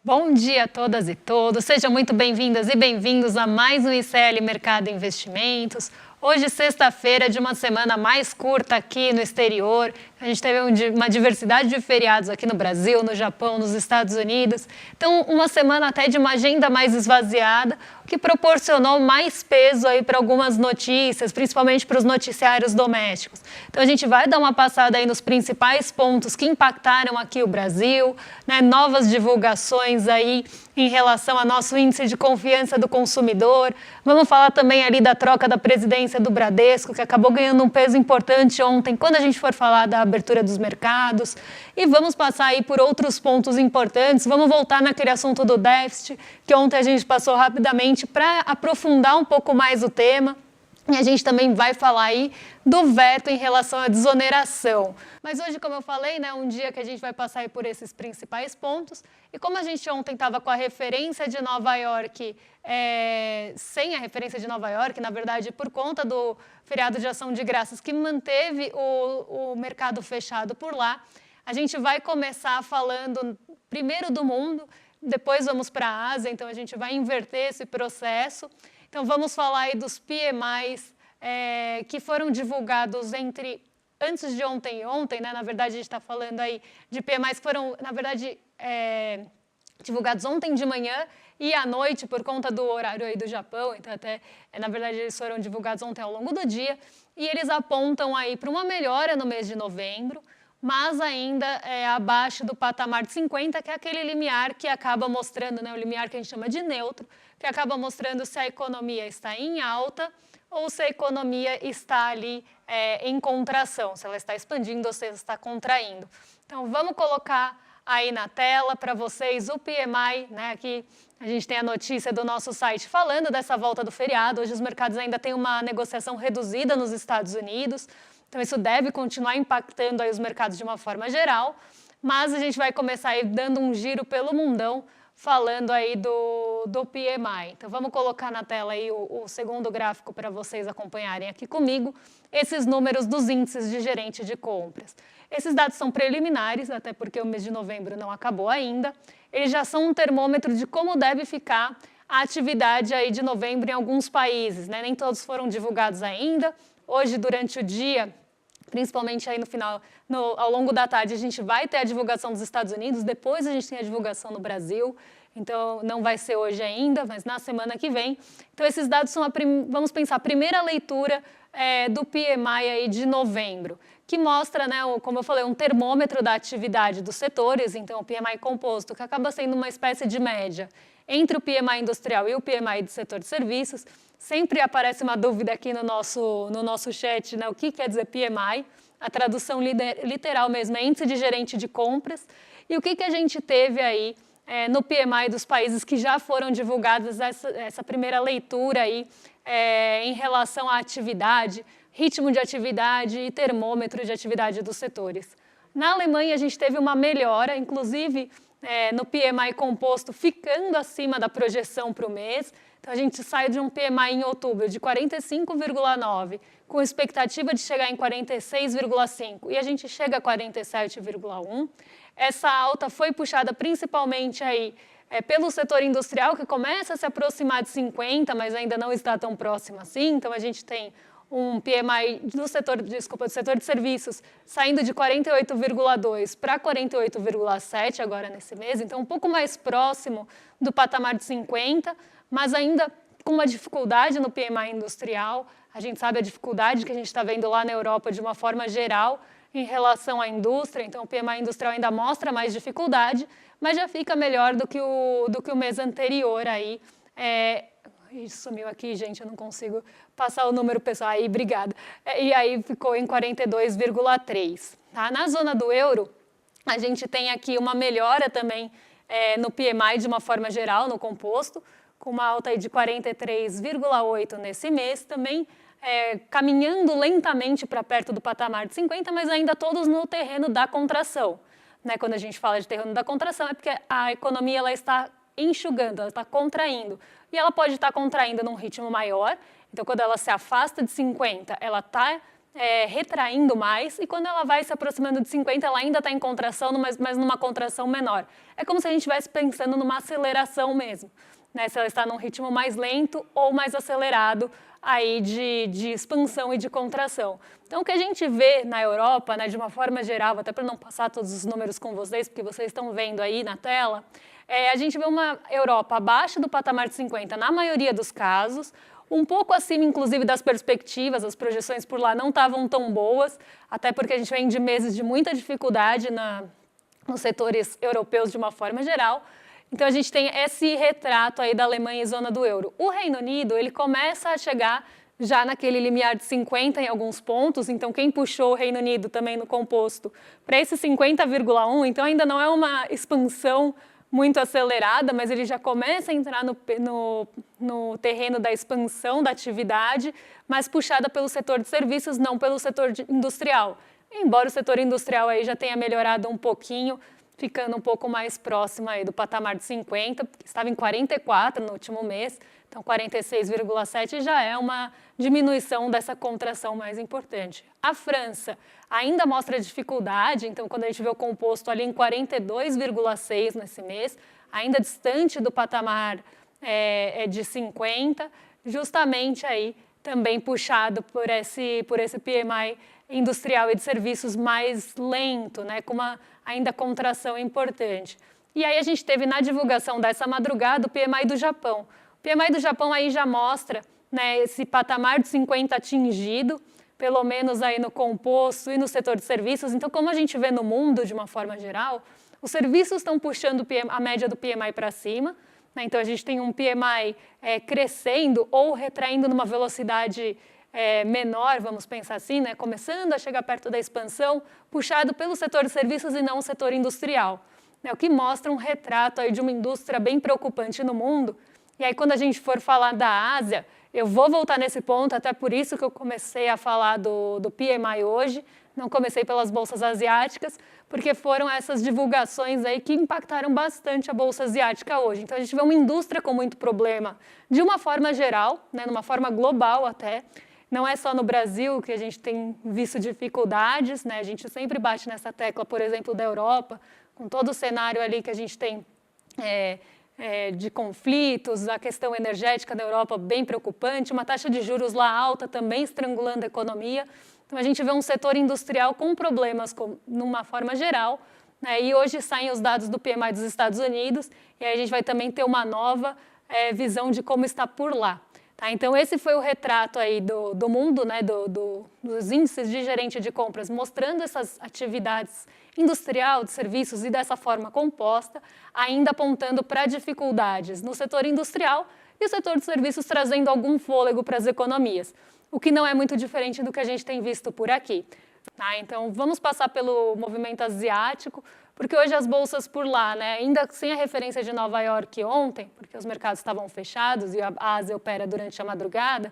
Bom dia a todas e todos, sejam muito bem-vindas e bem-vindos a mais um ICL Mercado Investimentos. Hoje, sexta-feira, de uma semana mais curta aqui no exterior. A gente teve uma diversidade de feriados aqui no Brasil, no Japão, nos Estados Unidos. Então, uma semana até de uma agenda mais esvaziada, o que proporcionou mais peso aí para algumas notícias, principalmente para os noticiários domésticos. Então, a gente vai dar uma passada aí nos principais pontos que impactaram aqui o Brasil, né? Novas divulgações aí em relação ao nosso índice de confiança do consumidor. Vamos falar também ali da troca da presidência do Bradesco, que acabou ganhando um peso importante ontem, quando a gente for falar da abertura dos mercados. E vamos passar aí por outros pontos importantes. Vamos voltar naquele assunto do déficit, que ontem a gente passou rapidamente, para aprofundar um pouco mais o tema. E a gente também vai falar aí do veto em relação à desoneração. Mas hoje, como eu falei, né, um dia que a gente vai passar aí por esses principais pontos. E como a gente ontem estava com a referência de Nova York, sem a referência de Nova York, na verdade, por conta do feriado de ação de graças que manteve o mercado fechado por lá, a gente vai começar falando primeiro do mundo, depois vamos para a Ásia, então a gente vai inverter esse processo. Então, vamos falar aí dos PMIs que foram divulgados antes de ontem e ontem, né? Na verdade, a gente está falando aí de PMIs que foram, na verdade, divulgados ontem de manhã e à noite, por conta do horário aí do Japão. Então, na verdade, eles foram divulgados ontem ao longo do dia. E eles apontam aí para uma melhora no mês de novembro, mas ainda abaixo do patamar de 50, que é aquele limiar que acaba mostrando, né, o limiar que a gente chama de neutro, que acaba mostrando se a economia está em alta ou se a economia está ali em contração, se ela está expandindo ou se ela está contraindo. Então, vamos colocar aí na tela para vocês o PMI, né? Aqui a gente tem a notícia do nosso site falando dessa volta do feriado. Hoje os mercados ainda têm uma negociação reduzida nos Estados Unidos, então isso deve continuar impactando aí os mercados de uma forma geral, mas a gente vai começar aí dando um giro pelo mundão, falando aí do PMI. Então, vamos colocar na tela aí o segundo gráfico para vocês acompanharem aqui comigo, esses números dos índices de gerente de compras. Esses dados são preliminares, até porque o mês de novembro não acabou ainda. Eles já são um termômetro de como deve ficar a atividade aí de novembro em alguns países, né? Nem todos foram divulgados ainda. Hoje, durante o dia, principalmente aí no final, ao longo da tarde, a gente vai ter a divulgação dos Estados Unidos, depois a gente tem a divulgação no Brasil, então não vai ser hoje ainda, mas na semana que vem. Então esses dados são, vamos pensar, a primeira leitura do PMI aí de novembro, que mostra, né, como eu falei, um termômetro da atividade dos setores, então o PMI composto, que acaba sendo uma espécie de média entre o PMI industrial e o PMI do setor de serviços. Sempre aparece uma dúvida aqui no nosso chat, né? O que quer dizer PMI? A tradução literal mesmo é índice de gerente de compras. E o que a gente teve aí no PMI dos países que já foram divulgados, essa primeira leitura aí em relação à atividade, ritmo de atividade e termômetro de atividade dos setores. Na Alemanha, a gente teve uma melhora, inclusive no PMI composto ficando acima da projeção para o mês. Então, a gente sai de um PMI em outubro de 45,9, com expectativa de chegar em 46,5, e a gente chega a 47,1. Essa alta foi puxada principalmente aí, pelo setor industrial, que começa a se aproximar de 50, mas ainda não está tão próximo assim. Então, a gente tem um PMI do setor de serviços saindo de 48,2 para 48,7 agora nesse mês, então um pouco mais próximo do patamar de 50, mas ainda com uma dificuldade no PMI industrial. A gente sabe a dificuldade que a gente está vendo lá na Europa de uma forma geral em relação à indústria, então o PMI industrial ainda mostra mais dificuldade, mas já fica melhor do que o mês anterior aí. Isso sumiu aqui, gente, eu não consigo passar o número pessoal. Aí, obrigada. E aí ficou em 42,3. Tá? Na zona do euro, a gente tem aqui uma melhora também no PMI de uma forma geral, no composto, com uma alta aí de 43,8 nesse mês, também caminhando lentamente para perto do patamar de 50, mas ainda todos no terreno da contração. Né? Quando a gente fala de terreno da contração, é porque a economia ela está enxugando, ela está contraindo. E ela pode estar contraindo num ritmo maior, então quando ela se afasta de 50, ela está retraindo mais, e quando ela vai se aproximando de 50, ela ainda está em contração, mas numa contração menor. É como se a gente estivesse pensando numa aceleração mesmo, né? Se ela está num ritmo mais lento ou mais acelerado aí de expansão e de contração. Então, o que a gente vê na Europa, né, de uma forma geral, até para não passar todos os números com vocês, porque vocês estão vendo aí na tela, a gente vê uma Europa abaixo do patamar de 50 na maioria dos casos, um pouco acima, inclusive, das perspectivas, as projeções por lá não estavam tão boas, até porque a gente vem de meses de muita dificuldade nos setores europeus de uma forma geral. Então, a gente tem esse retrato aí da Alemanha e zona do euro. O Reino Unido, ele começa a chegar já naquele limiar de 50 em alguns pontos, então quem puxou o Reino Unido também no composto para esse 50,1, então ainda não é uma expansão muito acelerada, mas ele já começa a entrar no terreno da expansão da atividade, mas puxada pelo setor de serviços, não pelo setor industrial. Embora o setor industrial aí já tenha melhorado um pouquinho, ficando um pouco mais próximo aí do patamar de 50, estava em 44 no último mês, então 46,7 já é uma diminuição dessa contração mais importante. A França ainda mostra dificuldade, então quando a gente vê o composto ali em 42,6 nesse mês, ainda distante do patamar de 50, justamente aí também puxado por esse PMI industrial e de serviços mais lento, né, com uma ainda contração importante. E aí a gente teve na divulgação dessa madrugada o PMI do Japão. O PMI do Japão aí já mostra, né, esse patamar de 50 atingido, pelo menos aí no composto e no setor de serviços. Então, como a gente vê no mundo de uma forma geral, os serviços estão puxando a média do PMI para cima, né? Então a gente tem um PMI crescendo ou retraindo numa velocidade menor, vamos pensar assim, né? Começando a chegar perto da expansão, puxado pelo setor de serviços e não o setor industrial, né? O que mostra um retrato aí de uma indústria bem preocupante no mundo. E aí, quando a gente for falar da Ásia, eu vou voltar nesse ponto, até por isso que eu comecei a falar do PMI hoje, não comecei pelas bolsas asiáticas, porque foram essas divulgações aí que impactaram bastante a bolsa asiática hoje. Então, a gente vê uma indústria com muito problema, de uma forma geral, né, numa forma global até. Não é só no Brasil que a gente tem visto dificuldades, né? A gente sempre bate nessa tecla, por exemplo, da Europa, com todo o cenário ali que a gente tem de conflitos, a questão energética da Europa bem preocupante, uma taxa de juros lá alta também estrangulando a economia. Então, a gente vê um setor industrial com problemas numa forma geral, né? E hoje saem os dados do PMI dos Estados Unidos, e aí a gente vai também ter uma nova visão de como está por lá. Tá, então, esse foi o retrato aí do mundo, né, dos índices de gerente de compras, mostrando essas atividades industrial, de serviços e dessa forma composta, ainda apontando para dificuldades no setor industrial e o setor de serviços trazendo algum fôlego para as economias, o que não é muito diferente do que a gente tem visto por aqui. Tá, então, vamos passar pelo movimento asiático, porque hoje as bolsas por lá, né, ainda sem a referência de Nova York ontem, porque os mercados estavam fechados e a Ásia opera durante a madrugada,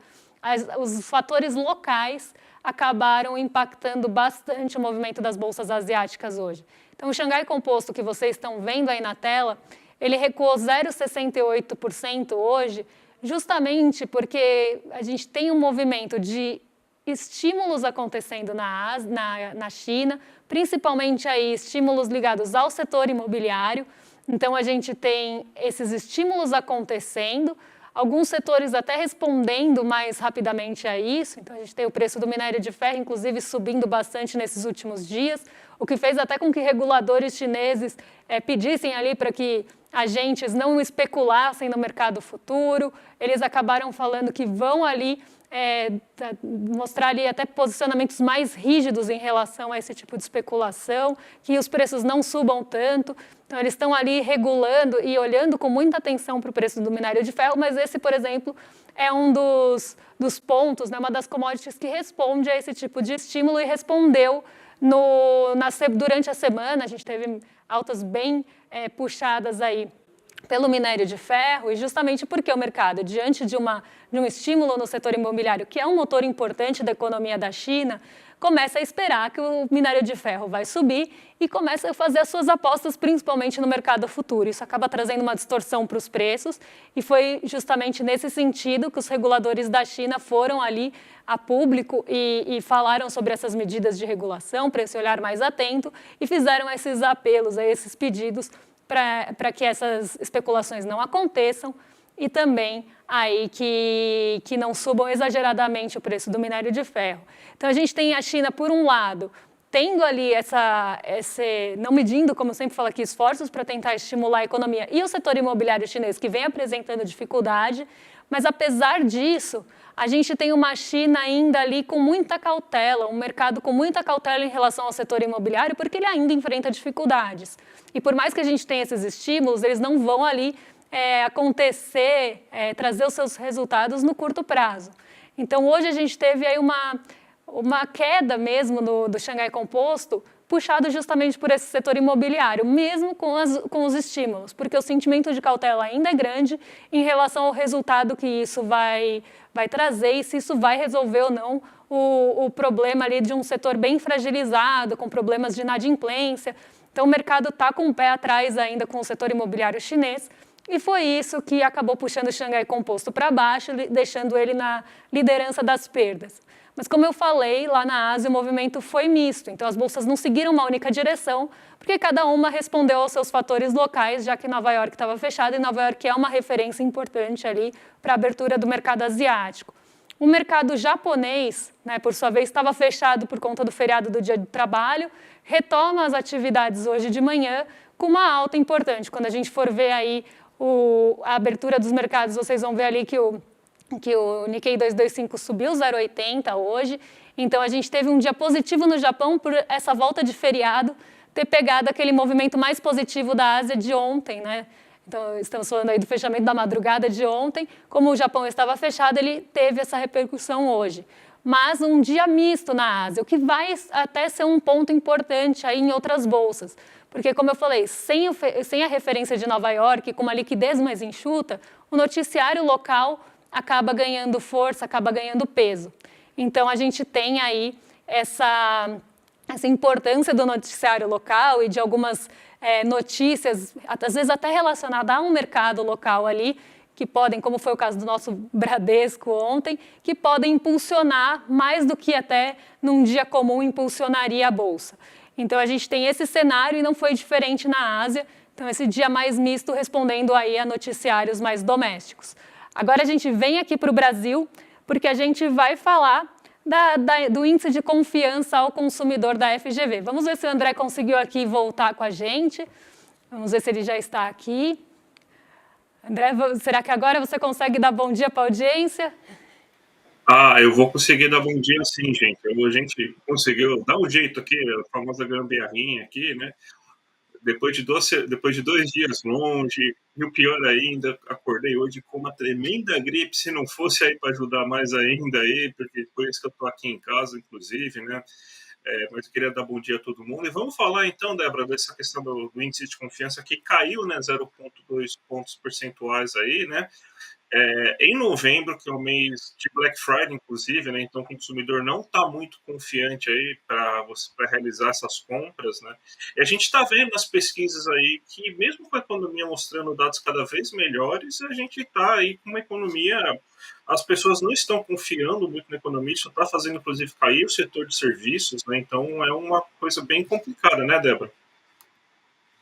os fatores locais acabaram impactando bastante o movimento das bolsas asiáticas hoje. Então, o Xangai Composto que vocês estão vendo aí na tela, ele recuou 0,68% hoje, justamente porque a gente tem um movimento de estímulos acontecendo na China, principalmente aí estímulos ligados ao setor imobiliário. Então, a gente tem esses estímulos acontecendo, alguns setores até respondendo mais rapidamente a isso. Então, a gente tem o preço do minério de ferro, inclusive, subindo bastante nesses últimos dias, o que fez até com que reguladores chineses pedissem ali para que agentes não especulassem no mercado futuro. Eles acabaram falando que vão ali mostrar ali até posicionamentos mais rígidos em relação a esse tipo de especulação, que os preços não subam tanto. Então, eles estão ali regulando e olhando com muita atenção para o preço do minério de ferro, mas esse, por exemplo, é um dos pontos, né, uma das commodities que responde a esse tipo de estímulo e respondeu durante a semana. A gente teve altas bem puxadas aí pelo minério de ferro, e justamente porque o mercado, diante de um estímulo no setor imobiliário, que é um motor importante da economia da China, começa a esperar que o minério de ferro vai subir e começa a fazer as suas apostas, principalmente no mercado futuro. Isso acaba trazendo uma distorção para os preços, e foi justamente nesse sentido que os reguladores da China foram ali a público e falaram sobre essas medidas de regulação, para esse olhar mais atento, e fizeram esses apelos, esses pedidos para que essas especulações não aconteçam e também aí que não subam exageradamente o preço do minério de ferro. Então, a gente tem a China, por um lado, tendo ali não medindo, como eu sempre falo aqui, esforços para tentar estimular a economia, e o setor imobiliário chinês, que vem apresentando dificuldade, mas, apesar disso, a gente tem uma China ainda ali com muita cautela, um mercado com muita cautela em relação ao setor imobiliário, porque ele ainda enfrenta dificuldades. E por mais que a gente tenha esses estímulos, eles não vão ali acontecer, trazer os seus resultados no curto prazo. Então, hoje a gente teve aí uma queda mesmo do Xangai Composto, puxado justamente por esse setor imobiliário, mesmo com os estímulos, porque o sentimento de cautela ainda é grande em relação ao resultado que isso vai trazer e se isso vai resolver ou não o problema ali de um setor bem fragilizado, com problemas de inadimplência. Então, o mercado está com o pé atrás ainda com o setor imobiliário chinês, e foi isso que acabou puxando o Xangai Composto para baixo, deixando ele na liderança das perdas. Mas, como eu falei, lá na Ásia o movimento foi misto, então as bolsas não seguiram uma única direção, porque cada uma respondeu aos seus fatores locais, já que Nova York estava fechada, e Nova York é uma referência importante ali para a abertura do mercado asiático. O mercado japonês, por sua vez, estava fechado por conta do feriado do Dia do Trabalho, retoma as atividades hoje de manhã com uma alta importante. Quando a gente for ver aí a abertura dos mercados, vocês vão ver ali que o Nikkei 225 subiu 0,80 hoje. Então, a gente teve um dia positivo no Japão por essa volta de feriado ter pegado aquele movimento mais positivo da Ásia de ontem, Então, estamos falando aí do fechamento da madrugada de ontem. Como o Japão estava fechado, ele teve essa repercussão hoje. Mas um dia misto na Ásia, o que vai até ser um ponto importante aí em outras bolsas. Porque, como eu falei, sem a referência de Nova York, com uma liquidez mais enxuta, o noticiário local acaba ganhando força, acaba ganhando peso. Então, a gente tem aí essa importância do noticiário local e de algumas notícias, às vezes até relacionadas a um mercado local ali, que podem, como foi o caso do nosso Bradesco ontem, que podem impulsionar mais do que até num dia comum impulsionaria a Bolsa. Então, a gente tem esse cenário e não foi diferente na Ásia. Então, esse dia mais misto respondendo aí a noticiários mais domésticos. Agora, a gente vem aqui para o Brasil, porque a gente vai falar do índice de confiança ao consumidor da FGV. Vamos ver se o André conseguiu aqui voltar com a gente. Vamos ver se ele já está aqui. André, será que agora você consegue dar bom dia para a audiência? Eu vou conseguir dar bom dia sim, gente. A gente conseguiu dar um jeito aqui, a famosa gambiarrinha aqui, Depois de 2 dias longe, e o pior ainda, acordei hoje com uma tremenda gripe, se não fosse aí para ajudar mais ainda aí, porque por isso que eu estou aqui em casa, inclusive, mas eu queria dar bom dia a todo mundo. E vamos falar então, Débora, dessa questão do índice de confiança que caiu, 0,2 pontos percentuais aí, em novembro, que é o mês de Black Friday, inclusive, então o consumidor não está muito confiante aí para realizar essas compras, E a gente está vendo nas pesquisas aí que, mesmo com a economia mostrando dados cada vez melhores, a gente está aí com uma economia, as pessoas não estão confiando muito na economia, isso está fazendo, inclusive, cair o setor de serviços, Então é uma coisa bem complicada, Débora?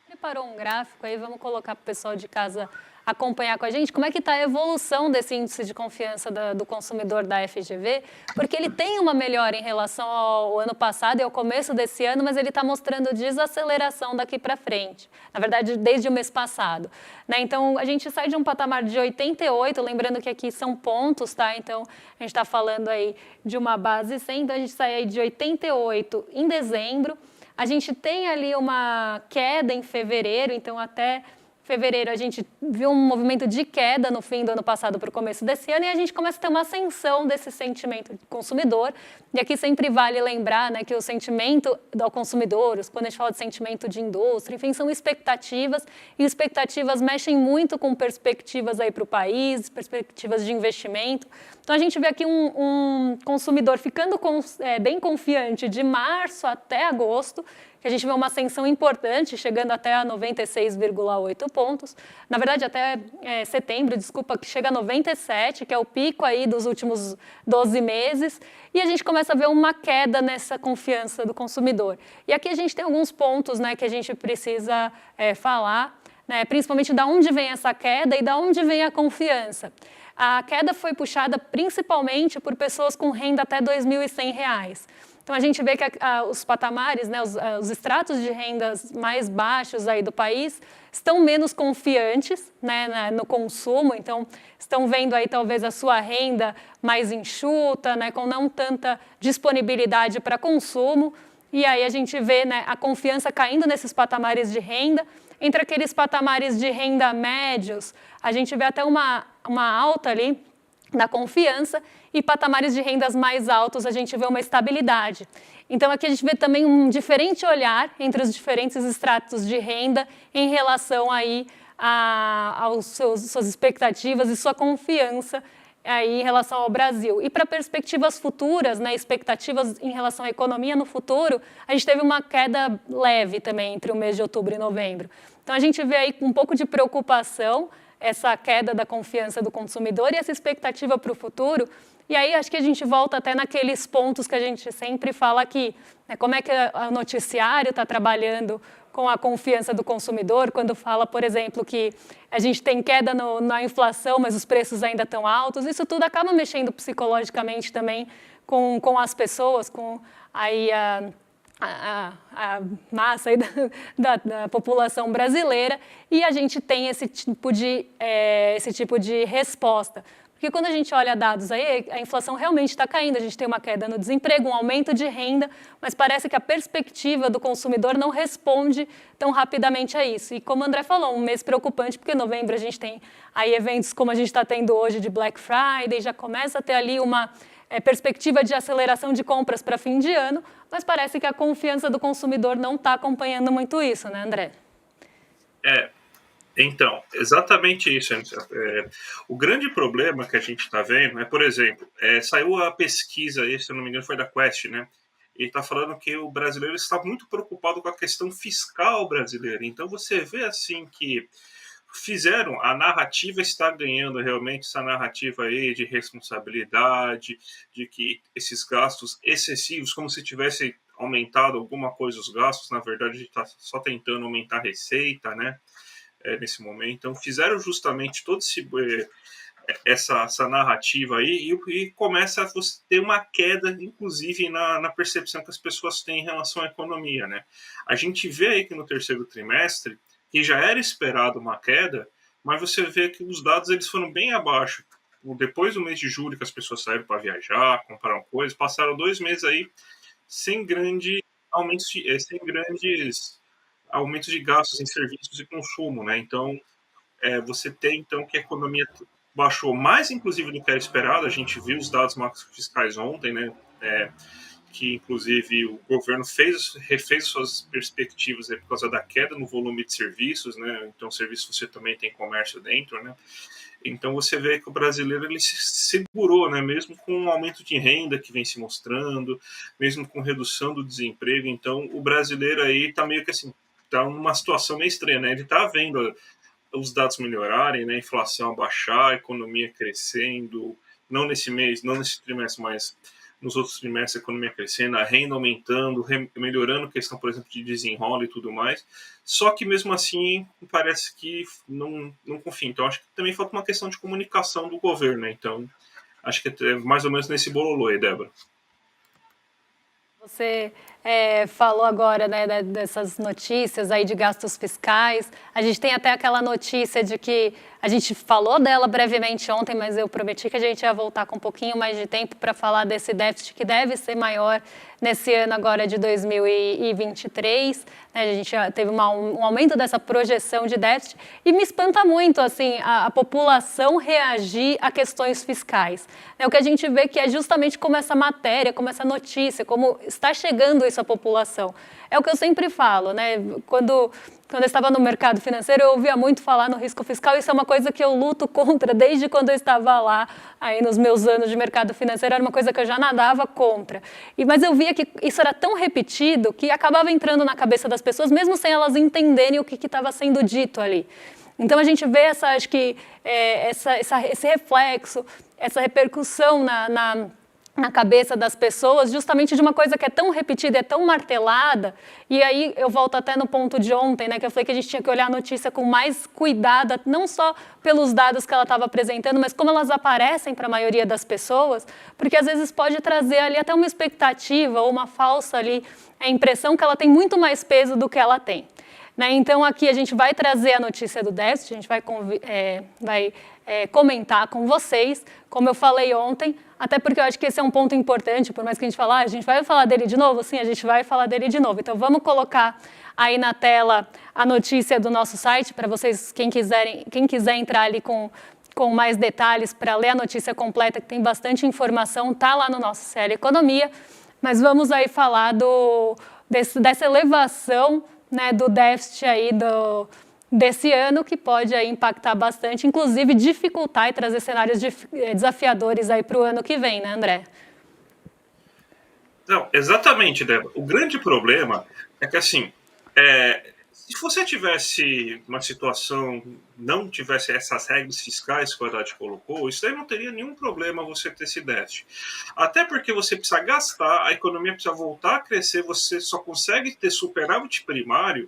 Preparou um gráfico aí, vamos colocar para o pessoal de casa acompanhar com a gente como é que está a evolução desse índice de confiança do consumidor da FGV, porque ele tem uma melhora em relação ao ano passado e ao começo desse ano, mas ele está mostrando desaceleração daqui para frente, na verdade, desde o mês passado. Então, a gente sai de um patamar de 88, lembrando que aqui são pontos, Então, a gente está falando aí de uma base 100, então a gente sai aí de 88 em dezembro, a gente tem ali uma queda em fevereiro, então até fevereiro a gente viu um movimento de queda no fim do ano passado para o começo desse ano e a gente começa a ter uma ascensão desse sentimento consumidor. E aqui sempre vale lembrar, né, que o sentimento do consumidor, quando a gente fala de sentimento de indústria, enfim, são expectativas, e expectativas mexem muito com perspectivas aí para o país, perspectivas de investimento. Então a gente vê aqui um consumidor ficando bem confiante de março até agosto, que a gente vê uma ascensão importante, chegando até a 96,8 pontos. Na verdade, até setembro, desculpa, que chega a 97, que é o pico aí dos últimos 12 meses. E a gente começa a ver uma queda nessa confiança do consumidor. E aqui a gente tem alguns pontos, né, que a gente precisa falar, né, principalmente de onde vem essa queda e de onde vem a confiança. A queda foi puxada principalmente por pessoas com renda até R$ 2.100. Então, a gente vê que os patamares, né, os estratos de rendas mais baixos aí do país estão menos confiantes, né, no consumo, então estão vendo aí talvez a sua renda mais enxuta, né, com não tanta disponibilidade para consumo, e aí a gente vê, né, a confiança caindo nesses patamares de renda. Entre aqueles patamares de renda médios, a gente vê até uma alta ali da confiança, e patamares de rendas mais altos a gente vê uma estabilidade. Então aqui a gente vê também um diferente olhar entre os diferentes estratos de renda em relação aí às suas expectativas e sua confiança aí em relação ao Brasil. E para perspectivas futuras, né, expectativas em relação à economia no futuro, a gente teve uma queda leve também entre o mês de outubro e novembro. Então a gente vê aí um pouco de preocupação, essa queda da confiança do consumidor e essa expectativa para o futuro. E aí acho que a gente volta até naqueles pontos que a gente sempre fala aqui, né? Como é que o noticiário está trabalhando com a confiança do consumidor, quando fala, por exemplo, que a gente tem queda na inflação, mas os preços ainda estão altos. Isso tudo acaba mexendo psicologicamente também com as pessoas, com aí a massa aí da população brasileira, e a gente tem esse tipo de resposta. Porque quando a gente olha dados aí, a inflação realmente está caindo, a gente tem uma queda no desemprego, um aumento de renda, mas parece que a perspectiva do consumidor não responde tão rapidamente a isso. E como o André falou, um mês preocupante, porque em novembro a gente tem aí eventos como a gente está tendo hoje de Black Friday, já começa a ter ali uma perspectiva de aceleração de compras para fim de ano, mas parece que a confiança do consumidor não está acompanhando muito isso, né, André? Então, exatamente isso. O grande problema que a gente está vendo é, por exemplo, saiu a pesquisa, se eu não me engano foi da Quest, né? E está falando que o brasileiro está muito preocupado com a questão fiscal brasileira. Então você vê assim que a narrativa está ganhando realmente essa narrativa aí de responsabilidade, de que esses gastos excessivos, como se tivesse aumentado alguma coisa os gastos, na verdade a gente está só tentando aumentar a receita, né? Nesse momento. Então, fizeram justamente todo essa narrativa aí e começa a você ter uma queda, inclusive, na percepção que as pessoas têm em relação à economia, né? A gente vê aí que no terceiro trimestre, que já era esperado uma queda, mas você vê que os dados eles foram bem abaixo. Depois do mês de julho, que as pessoas saíram para viajar, compraram coisas, passaram 2 meses aí sem grandes aumentos de gastos em serviços e consumo, né? Então, você tem então que a economia baixou mais, inclusive, do que era esperado. A gente viu os dados macrofiscais ontem, né? Que, inclusive, o governo refez suas perspectivas por causa da queda no volume de serviços, né? Então, serviço você também tem comércio dentro, né? Então, você vê que o brasileiro ele se segurou, né? Mesmo com um aumento de renda que vem se mostrando, mesmo com redução do desemprego. Então, o brasileiro aí está meio que assim, está numa situação meio estranha, né? Ele está vendo os dados melhorarem, né? A inflação abaixar, a economia crescendo, não nesse mês, não nesse trimestre, mas nos outros trimestres a economia crescendo, a renda aumentando, melhorando a questão, por exemplo, de desenrola e tudo mais. Só que mesmo assim parece que não confia. Então acho que também falta uma questão de comunicação do governo, né? Então acho que é mais ou menos nesse bololô aí, Débora. Você falou agora, né, dessas notícias aí de gastos fiscais. A gente tem até aquela notícia de que A gente falou dela brevemente ontem, mas eu prometi que a gente ia voltar com um pouquinho mais de tempo para falar desse déficit que deve ser maior nesse ano agora de 2023. A gente já teve um aumento dessa projeção de déficit e me espanta muito assim, a população reagir a questões fiscais. O que a gente vê que é justamente como essa matéria, como essa notícia, como está chegando isso à população. É o que eu sempre falo, né? Quando eu estava no mercado financeiro, eu ouvia muito falar no risco fiscal. Isso é uma coisa que eu luto contra desde quando eu estava lá, aí nos meus anos de mercado financeiro, era uma coisa que eu já nadava contra. Mas eu via que isso era tão repetido que acabava entrando na cabeça das pessoas, mesmo sem elas entenderem o que estava sendo dito ali. Então a gente vê acho que esse reflexo, essa repercussão na cabeça das pessoas, justamente de uma coisa que é tão repetida, é tão martelada, e aí eu volto até no ponto de ontem, né, que eu falei que a gente tinha que olhar a notícia com mais cuidado, não só pelos dados que ela estava apresentando, mas como elas aparecem para a maioria das pessoas, porque às vezes pode trazer ali até uma expectativa ou uma falsa ali, impressão que ela tem muito mais peso do que ela tem. Então, aqui a gente vai trazer a notícia do déficit, a gente vai comentar com vocês, como eu falei ontem, até porque eu acho que esse é um ponto importante, por mais que a gente fale, a gente vai falar dele de novo? Sim, a gente vai falar dele de novo. Então, vamos colocar aí na tela a notícia do nosso site, para vocês, quem quiser entrar ali com mais detalhes, para ler a notícia completa, que tem bastante informação, está lá no nosso CL Economia. Mas vamos aí falar dessa elevação, né, do déficit aí desse ano, que pode aí impactar bastante, inclusive dificultar e trazer cenários desafiadores aí para o ano que vem, né, André? Não, exatamente, Débora. O grande problema é que, assim, se você tivesse uma situação, não tivesse essas regras fiscais que o Haddad colocou, isso aí não teria nenhum problema você ter esse déficit. Até porque você precisa gastar, a economia precisa voltar a crescer, você só consegue ter superávit primário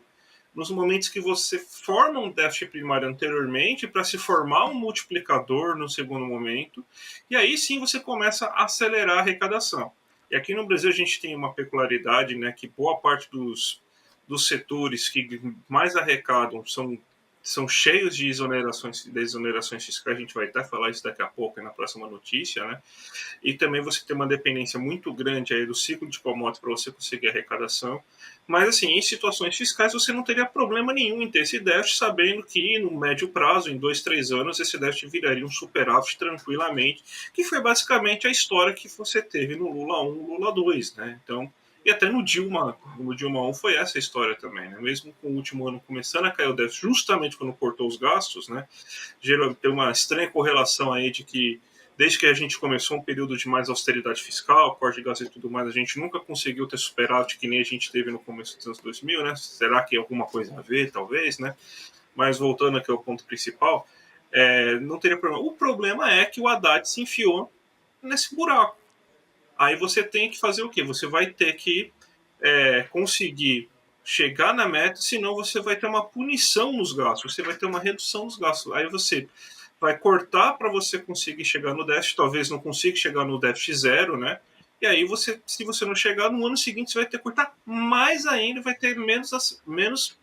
nos momentos que você forma um déficit primário anteriormente para se formar um multiplicador no segundo momento, e aí sim você começa a acelerar a arrecadação. E aqui no Brasil a gente tem uma peculiaridade, né, que boa parte dos setores que mais arrecadam são cheios de exonerações fiscais, a gente vai até falar isso daqui a pouco na próxima notícia, né? E também você tem uma dependência muito grande aí do ciclo de commodities para você conseguir arrecadação. Mas, assim, em situações fiscais você não teria problema nenhum em ter esse déficit, sabendo que no médio prazo, em 2, 3 anos, esse déficit viraria um superávit tranquilamente, que foi basicamente a história que você teve no Lula 1, Lula 2, né? Então, e até no Dilma 1 foi essa história também, né? Mesmo com o último ano começando a cair o déficit, justamente quando cortou os gastos, né? Tem uma estranha correlação aí de que desde que a gente começou um período de mais austeridade fiscal, corte de gastos e tudo mais, a gente nunca conseguiu ter superávit que nem a gente teve no começo dos anos 2000, né? Será que é alguma coisa a ver, talvez, né? Mas voltando aqui ao ponto principal, não teria problema. O problema é que o Haddad se enfiou nesse buraco. Aí você tem que fazer o quê? Você vai ter que conseguir chegar na meta, senão você vai ter uma punição nos gastos, você vai ter uma redução nos gastos. Aí você vai cortar para você conseguir chegar no déficit, talvez não consiga chegar no déficit zero, né? E aí se você não chegar no ano seguinte, você vai ter que cortar mais ainda, vai ter menos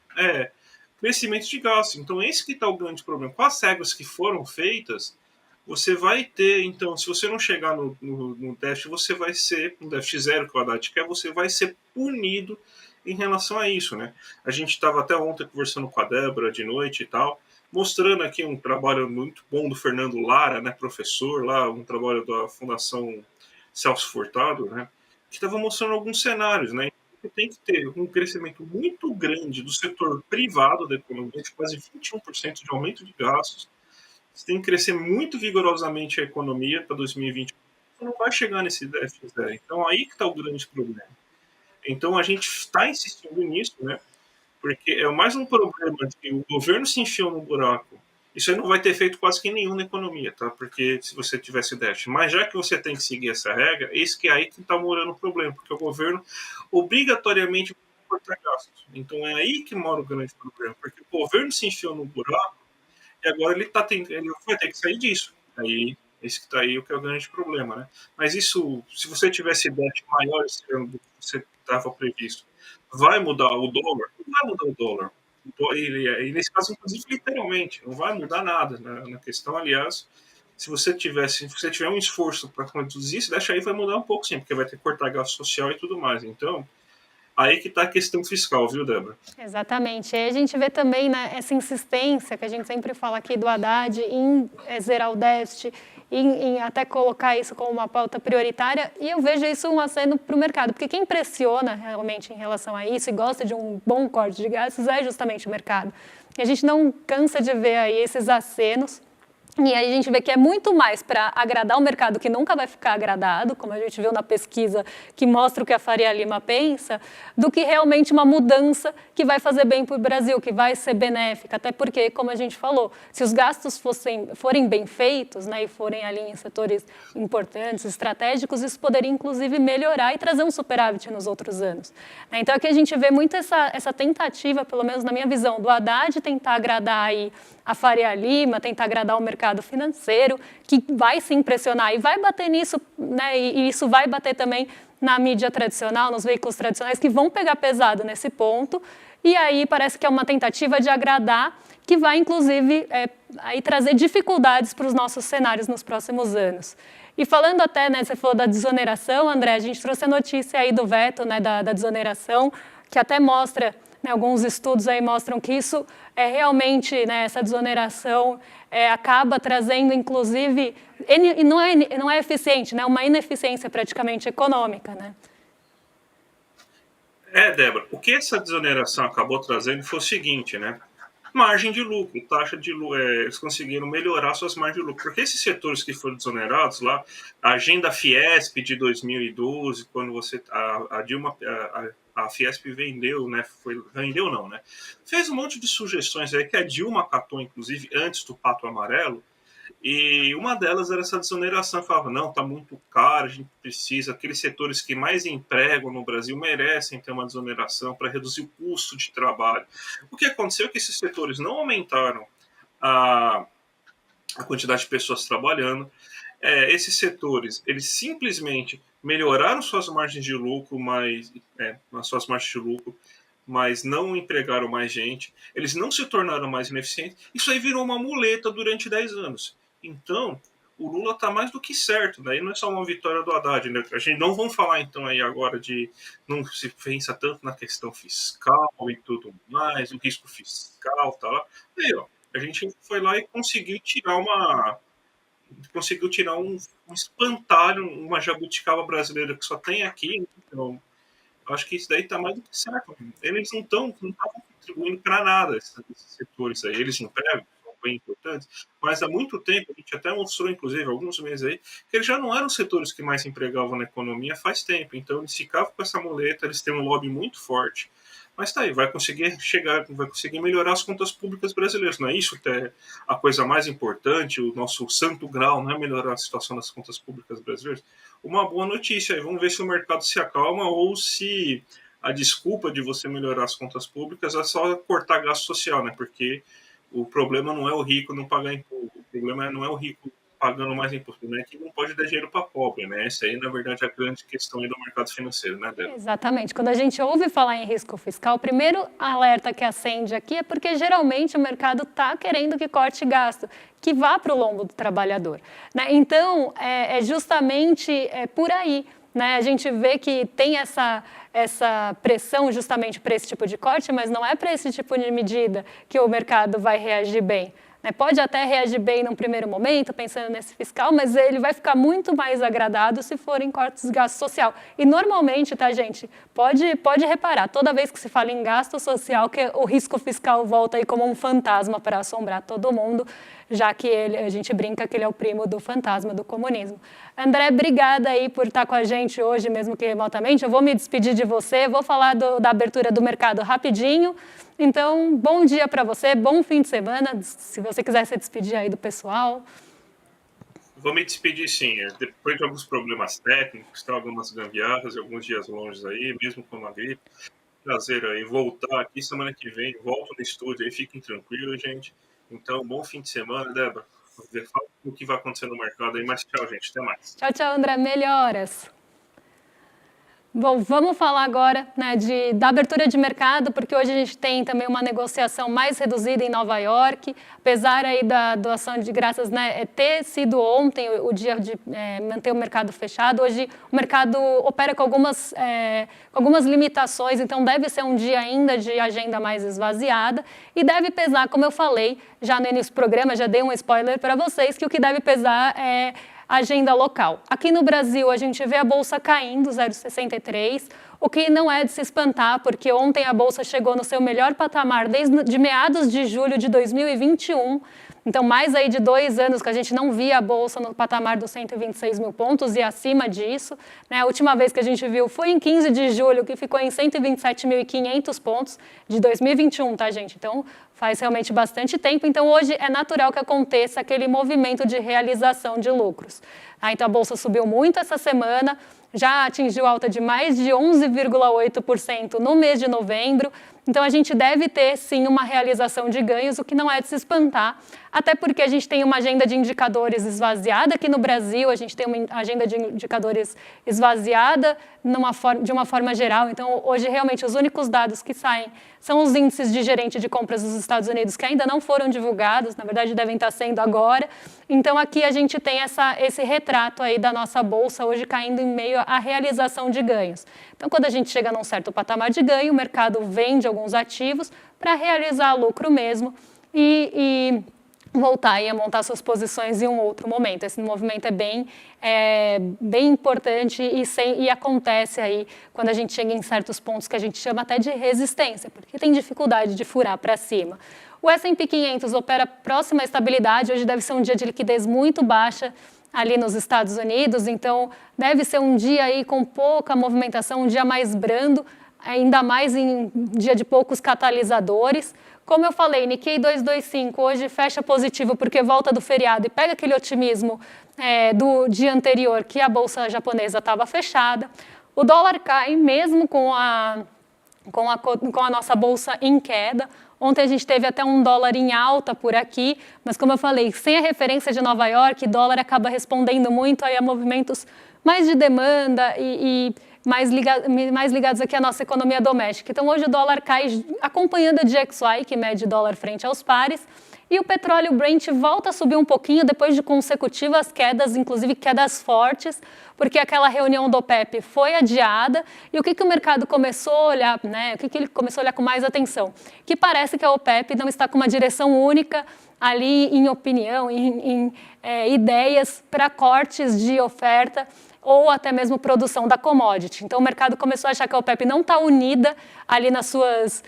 crescimento de gastos. Então esse que está o grande problema. Com as regras que foram feitas, você vai ter, então, se você não chegar no déficit, você vai ser, no déficit zero que o Haddad quer, você vai ser punido em relação a isso, né? A gente estava até ontem conversando com a Débora de noite e tal, mostrando aqui um trabalho muito bom do Fernando Lara, né, professor lá, um trabalho da Fundação Celso Furtado, né, que estava mostrando alguns cenários, né? Tem que ter um crescimento muito grande do setor privado da economia, de quase 21% de aumento de gastos. Você tem que crescer muito vigorosamente a economia para 2020. Você não vai chegar nesse déficit zero. Então, aí que está o grande problema. Então, a gente está insistindo nisso, né? Porque é mais um problema de que o governo se enfiou no buraco. Isso aí não vai ter efeito quase que nenhum na economia, tá? Porque se você tivesse déficit. Mas já que você tem que seguir essa regra, esse que é aí que está morando o problema, porque o governo obrigatoriamente vai cortar gastos. Então é aí que mora o grande problema, porque o governo se enfiou no buraco e agora ele vai ter que sair disso. Aí, esse que está aí o que é o grande problema, né? Mas isso, se você tivesse déficit maior esse ano do que você estava previsto, vai mudar o dólar? Não vai mudar o dólar. E nesse caso, inclusive, literalmente, não vai mudar nada, né? Na questão, aliás, se você tiver um esforço para reduzir isso, deixa aí vai mudar um pouco sim, porque vai ter que cortar gasto social e tudo mais. Então, aí que está a questão fiscal, viu, Débora? Exatamente. E aí a gente vê também, né, essa insistência que a gente sempre fala aqui do Haddad em zerar o déficit, em até colocar isso como uma pauta prioritária, e eu vejo isso um aceno para o mercado, porque quem pressiona realmente em relação a isso e gosta de um bom corte de gastos é justamente o mercado. E a gente não cansa de ver aí esses acenos. E aí a gente vê que é muito mais para agradar o mercado, que nunca vai ficar agradado, como a gente viu na pesquisa que mostra o que a Faria Lima pensa, do que realmente uma mudança que vai fazer bem para o Brasil, que vai ser benéfica. Até porque, como a gente falou, se os gastos forem bem feitos, né, e forem ali em setores importantes, estratégicos, isso poderia inclusive melhorar e trazer um superávit nos outros anos. Então aqui a gente vê muito essa tentativa, pelo menos na minha visão, do Haddad tentar agradar aí a Faria Lima, tentar agradar o mercado financeiro, que vai se impressionar e vai bater nisso, né, e isso vai bater também na mídia tradicional, nos veículos tradicionais, que vão pegar pesado nesse ponto, e aí parece que é uma tentativa de agradar, que vai, inclusive, aí trazer dificuldades para os nossos cenários nos próximos anos. E falando até, né, você falou da desoneração, André, a gente trouxe a notícia aí do veto, né, da desoneração, que até mostra, né, alguns estudos aí mostram que isso é realmente, né, essa desoneração acaba trazendo, inclusive, e não é eficiente, né, uma ineficiência praticamente econômica, né? Débora, o que essa desoneração acabou trazendo foi o seguinte, né? Margem de lucro, taxa de lucro, eles conseguiram melhorar suas margens de lucro, porque esses setores que foram desonerados lá, a agenda Fiesp de 2012, quando a Dilma, a Fiesp vendeu, né, vendeu não, né, fez um monte de sugestões aí que a Dilma acatou, inclusive, antes do Pato Amarelo, e uma delas era essa desoneração. Falava, não, está muito caro, a gente precisa. Aqueles setores que mais empregam no Brasil merecem ter uma desoneração para reduzir o custo de trabalho. O que aconteceu é que esses setores não aumentaram a, a quantidade de pessoas trabalhando. Esses setores, eles simplesmente melhoraram suas margens de lucro, mas não empregaram mais gente, eles não se tornaram mais ineficientes. Isso aí virou uma muleta durante 10 anos. Então, o Lula está mais do que certo, daí não é só uma vitória do Haddad, né? A gente não vamos falar então aí agora de não se pensa tanto na questão fiscal e tudo mais, o risco fiscal, tá lá. Aí, ó, a gente foi lá e conseguiu tirar um espantalho, uma jabuticaba brasileira que só tem aqui. Então, eu acho que isso daí está mais do que certo. Eles não estavam contribuindo para nada, esses setores aí. Eles empregam, são bem importantes, mas há muito tempo, a gente até mostrou, inclusive, alguns meses aí, que eles já não eram os setores que mais empregavam na economia faz tempo. Então, eles ficavam com essa muleta, eles têm um lobby muito forte. Mas tá aí, vai conseguir melhorar as contas públicas brasileiras. Não é isso que é a coisa mais importante, o nosso santo grau, não é melhorar a situação das contas públicas brasileiras? Uma boa notícia aí, vamos ver se o mercado se acalma ou se a desculpa de você melhorar as contas públicas é só cortar gasto social, né? Porque o problema não é o rico não pagar imposto, o problema não é o rico pagando mais imposto, né? Que não pode dar dinheiro para pobre, né? Essa aí, na verdade, é a grande questão aí do mercado financeiro, né, Débora? Exatamente. Quando a gente ouve falar em risco fiscal, o primeiro alerta que acende aqui é porque geralmente o mercado está querendo que corte gasto, que vá para o lombo do trabalhador, né? Então, é justamente por aí. Né? A gente vê que tem essa pressão justamente para esse tipo de corte, mas não é para esse tipo de medida que o mercado vai reagir bem. Pode até reagir bem num primeiro momento, pensando nesse fiscal, mas ele vai ficar muito mais agradado se forem cortes de gasto social. E normalmente, tá, gente, pode reparar, toda vez que se fala em gasto social, que o risco fiscal volta aí como um fantasma para assombrar todo mundo, já que a gente brinca que ele é o primo do fantasma do comunismo. André, obrigada aí por estar com a gente hoje, mesmo que remotamente. Eu vou me despedir de você, vou falar da abertura do mercado rapidinho. Então, bom dia para você, bom fim de semana, se você quiser se despedir aí do pessoal. Vou me despedir sim, depois de alguns problemas técnicos, tá, algumas gambiarras e alguns dias longe aí, mesmo com a gripe. Prazer aí voltar aqui semana que vem, volto no estúdio aí, fiquem tranquilos, gente. Então, bom fim de semana, Débora. Fala o que vai acontecer no mercado aí, mas tchau, gente, até mais. Tchau, tchau, André, melhoras. Bom, vamos falar agora, né, da abertura de mercado, porque hoje a gente tem também uma negociação mais reduzida em Nova York, apesar aí da doação de graças, né, ter sido ontem o dia de manter o mercado fechado. Hoje o mercado opera com algumas limitações, então deve ser um dia ainda de agenda mais esvaziada e deve pesar, como eu falei já no início do programa, já dei um spoiler para vocês, que o que deve pesar é agenda local. Aqui no Brasil, a gente vê a Bolsa caindo 0,63, o que não é de se espantar, porque ontem a Bolsa chegou no seu melhor patamar desde meados de julho de 2021, então mais aí de 2 anos que a gente não via a Bolsa no patamar dos 126 mil pontos e acima disso, né? A última vez que a gente viu foi em 15 de julho, que ficou em 127.500 pontos de 2021, tá, gente? Então, faz realmente bastante tempo, então hoje é natural que aconteça aquele movimento de realização de lucros. Então a Bolsa subiu muito essa semana, já atingiu alta de mais de 11,8% no mês de novembro, então a gente deve ter sim uma realização de ganhos, o que não é de se espantar, até porque a gente tem uma agenda de indicadores esvaziada aqui no Brasil, a gente tem uma agenda de indicadores esvaziada de uma forma geral, então hoje realmente os únicos dados que saem são os índices de gerente de compras dos Estados Unidos, que ainda não foram divulgados, na verdade devem estar sendo agora. Então aqui a gente tem esse retrato aí da nossa Bolsa hoje caindo em meio à realização de ganhos. Então quando a gente chega num certo patamar de ganho, o mercado vende alguns ativos para realizar lucro mesmo e voltar a montar suas posições em um outro momento. Esse movimento é bem importante e acontece aí quando a gente chega em certos pontos que a gente chama até de resistência, porque tem dificuldade de furar para cima. O S&P 500 opera próximo à estabilidade, hoje deve ser um dia de liquidez muito baixa ali nos Estados Unidos, então deve ser um dia aí com pouca movimentação, um dia mais brando, ainda mais em dia de poucos catalisadores. Como eu falei, Nikkei 225 hoje fecha positivo porque volta do feriado e pega aquele otimismo do dia anterior que a bolsa japonesa estava fechada. O dólar cai mesmo com a nossa bolsa em queda. Ontem a gente teve até um dólar em alta por aqui, mas como eu falei, sem a referência de Nova York, dólar acaba respondendo muito aí a movimentos mais de demanda e mais ligados aqui à nossa economia doméstica. Então hoje o dólar cai acompanhando a DXY, que mede dólar frente aos pares, e o petróleo Brent volta a subir um pouquinho depois de consecutivas quedas, inclusive quedas fortes, porque aquela reunião do OPEP foi adiada. E o que o mercado começou a olhar, né? O que ele começou a olhar com mais atenção? Que parece que a OPEP não está com uma direção única ali em opinião, em ideias para cortes de oferta ou até mesmo produção da commodity. Então o mercado começou a achar que a OPEP não está unida ali nas suas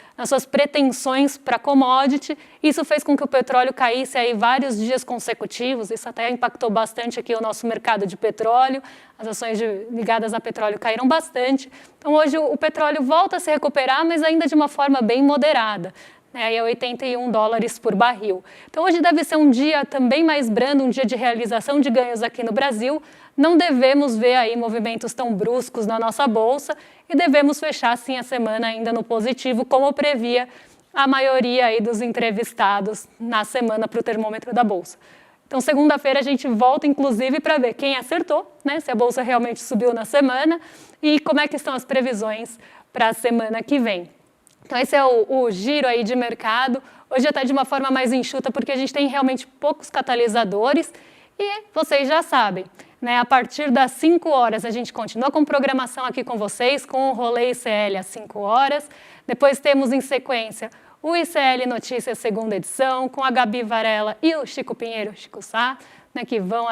pretensões para commodity. Isso fez com que o petróleo caísse aí vários dias consecutivos, isso até impactou bastante aqui o nosso mercado de petróleo, as ações ligadas a petróleo caíram bastante. Então hoje o petróleo volta a se recuperar, mas ainda de uma forma bem moderada. É 81 dólares por barril. Então hoje deve ser um dia também mais brando, um dia de realização de ganhos aqui no Brasil. Não devemos ver aí movimentos tão bruscos na nossa bolsa e devemos fechar sim a semana ainda no positivo, como previa a maioria aí dos entrevistados na semana para o termômetro da bolsa. Então segunda-feira a gente volta inclusive para ver quem acertou, né, se a bolsa realmente subiu na semana e como é que estão as previsões para a semana que vem. Então esse é o giro aí de mercado, hoje até de uma forma mais enxuta, porque a gente tem realmente poucos catalisadores e vocês já sabem, né, a partir das 5 horas a gente continua com programação aqui com vocês, com o Rolê ICL às 5 horas, depois temos em sequência o ICL Notícias segunda edição, com a Gabi Varela e o Chico Pinheiro, Chico Sá, né, que vão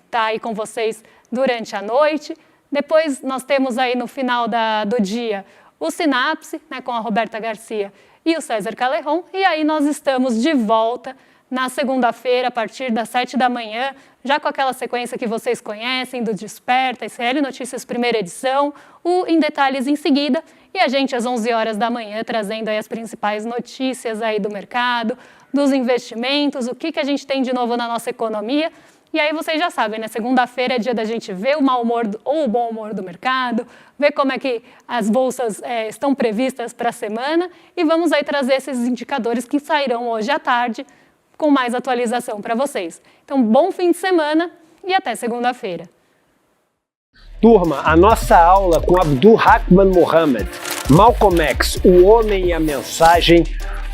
estar aí com vocês durante a noite. Depois nós temos aí no final do dia o Sinapse, né, com a Roberta Garcia e o César Calerron, e aí nós estamos de volta na segunda-feira, a partir das 7 da manhã, já com aquela sequência que vocês conhecem, do Desperta, ICL Notícias primeira edição, o Em Detalhes em seguida, e a gente às 11 horas da manhã trazendo aí as principais notícias aí do mercado, dos investimentos, o que a gente tem de novo na nossa economia. E aí vocês já sabem, né? Segunda-feira é dia da gente ver o mau humor ou o bom humor do mercado, ver como é que as bolsas estão previstas para a semana e vamos aí trazer esses indicadores que sairão hoje à tarde com mais atualização para vocês. Então, bom fim de semana e até segunda-feira. Turma, a nossa aula com Abdul-Rahman Muhammad, Malcolm X, o homem e a mensagem,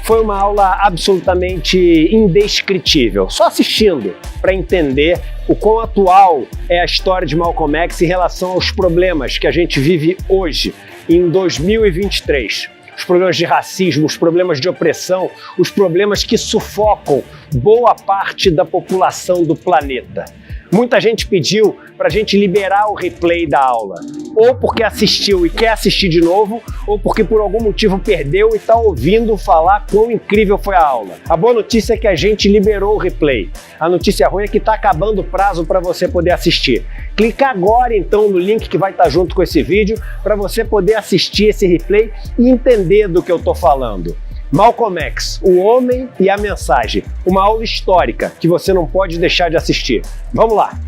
foi uma aula absolutamente indescritível. Só assistindo para entender o quão atual é a história de Malcolm X em relação aos problemas que a gente vive hoje, em 2023. Os problemas de racismo, os problemas de opressão, os problemas que sufocam boa parte da população do planeta. Muita gente pediu para a gente liberar o replay da aula, ou porque assistiu e quer assistir de novo, ou porque por algum motivo perdeu e está ouvindo falar quão incrível foi a aula. A boa notícia é que a gente liberou o replay. A notícia ruim é que está acabando o prazo para você poder assistir. Clica agora então no link que vai estar junto com esse vídeo para você poder assistir esse replay e entender do que eu estou falando. Malcolm X, o homem e a mensagem. Uma aula histórica que você não pode deixar de assistir. Vamos lá!